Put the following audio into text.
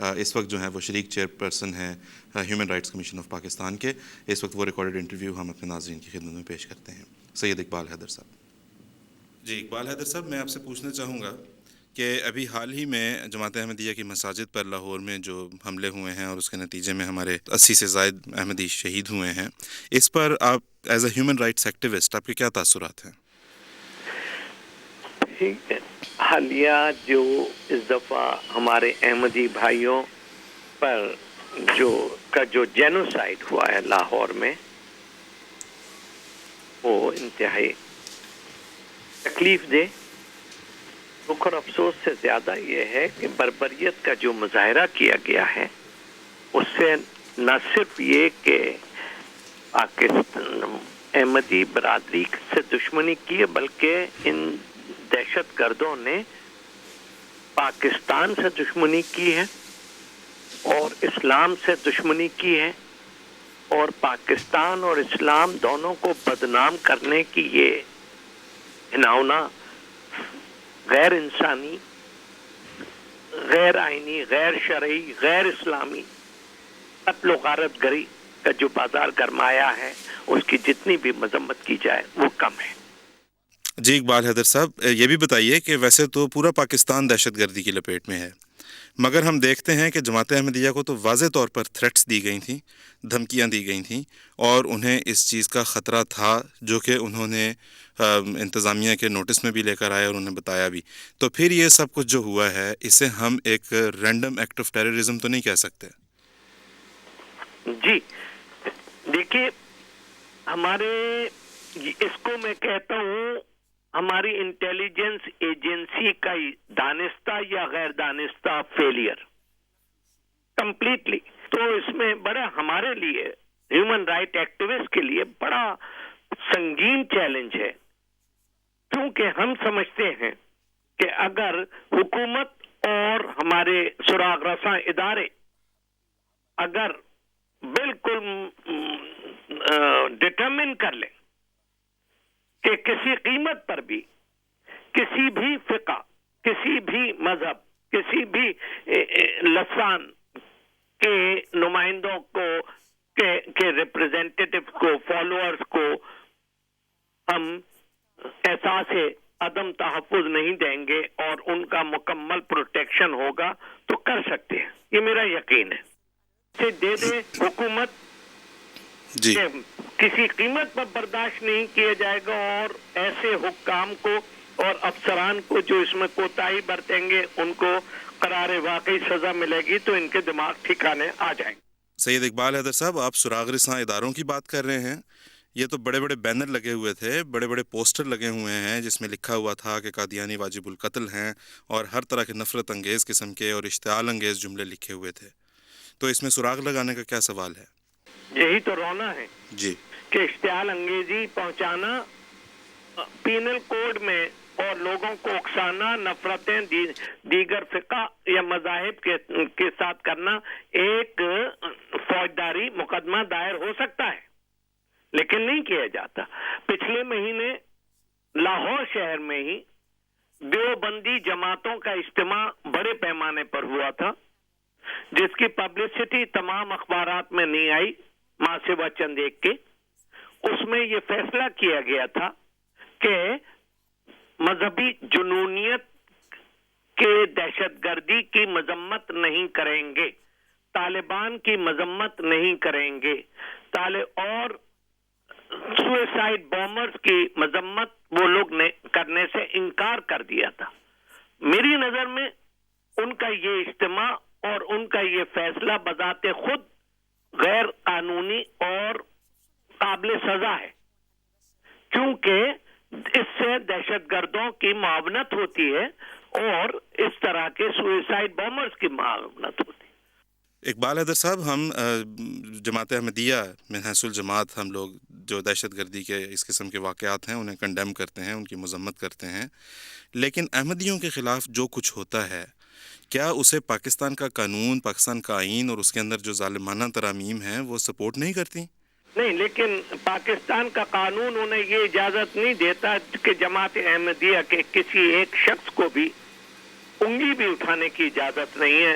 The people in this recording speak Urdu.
اس وقت جو ہیں وہ شریک چیئر پرسن ہیں human rights commission of Pakistan کے. اس وقت وہ ریکارڈڈ انٹرویو ہم اپنے ناظرین کی خدمت میں پیش کرتے ہیں. سید اقبال حیدر صاحب. جی اقبال حیدر صاحب، میں آپ سے پوچھنا چاہوں گا کہ ابھی حال ہی میں جماعت احمدیہ کی مساجد پر لاہور میں جو حملے ہوئے ہیں اور اس کے نتیجے میں ہمارے 80 سے زائد احمدی شہید ہوئے ہیں، اس پر آپ as a human rights activist آپ کے کیا تاثرات ہیں؟ حالیہ جو اس دفعہ ہمارے احمدی بھائیوں پر جو جینوسائیڈ ہوا ہے لاہور میں، وہ انتہائی تکلیف دہ. دکھ اور افسوس سے زیادہ یہ ہے کہ بربریت کا جو مظاہرہ کیا گیا ہے اس سے نہ صرف یہ کہ پاکستان احمدی برادری سے دشمنی کی ہے، بلکہ ان دہشت گردوں نے پاکستان سے دشمنی کی ہے اور اسلام سے دشمنی کی ہے، اور پاکستان اور اسلام دونوں کو بدنام کرنے کی یہ گھناؤنا، غیر انسانی، غیر آئینی، غیر شرعی، غیر اسلامی قتل و غارت گری کا جو بازار گرمایا ہے، اس کی جتنی بھی مذمت کی جائے وہ کم ہے. جی اقبال حیدر صاحب، یہ بھی بتائیے کہ ویسے تو پورا پاکستان دہشت گردی کی لپیٹ میں ہے، مگر ہم دیکھتے ہیں کہ جماعت احمدیہ کو تو واضح طور پر تھریٹس دی گئی تھیں، دھمکیاں دی گئی تھیں، اور انہیں اس چیز کا خطرہ تھا جو کہ انہوں نے انتظامیہ کے نوٹس میں بھی لے کر آئے اور انہیں بتایا بھی. تو پھر یہ سب کچھ جو ہوا ہے اسے ہم ایک رینڈم ایکٹ آف ٹیررزم تو نہیں کہہ سکتے؟ جی دیکھیے، ہمارے اس کو میں کہتا ہوں ہماری انٹیلیجنس ایجنسی کا دانستہ یا غیر دانستہ فیلئر کمپلیٹلی. تو اس میں بڑا ہمارے لیے ہیومن رائٹ ایکٹیوسٹ کے لیے بڑا سنگین چیلنج ہے، کیونکہ ہم سمجھتے ہیں کہ اگر حکومت اور ہمارے سراغ رساں ادارے اگر بالکل ڈٹرمن کر لیں کہ کسی قیمت پر بھی کسی بھی فقہ، کسی بھی مذہب، کسی بھی لسان کے نمائندوں کو کے ریپرزینٹیٹو کو، فالوورز کو ہم احساس عدم تحفظ نہیں دیں گے اور ان کا مکمل پروٹیکشن ہوگا تو کر سکتے ہیں. یہ میرا یقین ہے. دے دے حکومت جی کسی قیمت پر برداشت نہیں کیا جائے گا، اور ایسے حکام کو اور افسران کو جو اس میں کوتاہی برتیں گے ان کو قرار واقعی سزا ملے گی تو ان کے دماغ ٹھکانے آ جائیں گے. سید اقبال حیدر صاحب، آپ سراغ رساں اداروں کی بات کر رہے ہیں. یہ تو بڑے بڑے بینر لگے ہوئے تھے، بڑے بڑے پوسٹر لگے ہوئے ہیں جس میں لکھا ہوا تھا کہ قادیانی واجب القتل ہیں، اور ہر طرح کے نفرت انگیز قسم کے اور اشتعال انگیز جملے لکھے ہوئے تھے. تو اس میں سراغ لگانے کا کیا سوال ہے؟ یہی تو رونا ہے جی کہ اشتعال انگیزی پہنچانا پینل کوڈ میں اور لوگوں کو اکسانا، نفرتیں دیگر فقہ یا مذاہب کے ساتھ کرنا، ایک فوجداری مقدمہ دائر ہو سکتا ہے لیکن نہیں کیا جاتا. پچھلے مہینے لاہور شہر میں ہی دیوبندی جماعتوں کا اجتماع بڑے پیمانے پر ہوا تھا، جس کی پبلسٹی تمام اخبارات میں نہیں آئی ماں سوا چند ایک کے. اس میں یہ فیصلہ کیا گیا تھا کہ مذہبی جنونیت کے دہشت گردی کی مذمت نہیں کریں گے، طالبان کی مذمت نہیں کریں گے، اور سوئسائڈ بومرز کی مذمت وہ لوگ نے کرنے سے انکار کر دیا تھا. میری نظر میں ان کا یہ اجتماع اور ان کا یہ فیصلہ بذات خود غیر قانونی اور قابل سزا ہے، کیونکہ اس سے دہشت گردوں کی معاونت ہوتی ہے اور اس طرح کے سوئسائڈ بومرز کی معاونت ہوتی ہے. اقبال حیدر صاحب، ہم جماعت احمدیہ من حیث الجماعت ہم لوگ جو دہشت گردی کے اس قسم کے واقعات ہیں انہیں کنڈیم کرتے ہیں، ان کی مذمت کرتے ہیں، لیکن احمدیوں کے خلاف جو کچھ ہوتا ہے کیا اسے پاکستان کا قانون، پاکستان کا آئین اور اس کے اندر جو ظالمانہ ترامیم ہیں وہ سپورٹ نہیں کرتی؟ نہیں، لیکن پاکستان کا قانون انہیں یہ اجازت نہیں دیتا کہ جماعت احمدیہ کے کسی ایک شخص کو بھی انگلی بھی اٹھانے کی اجازت نہیں ہے.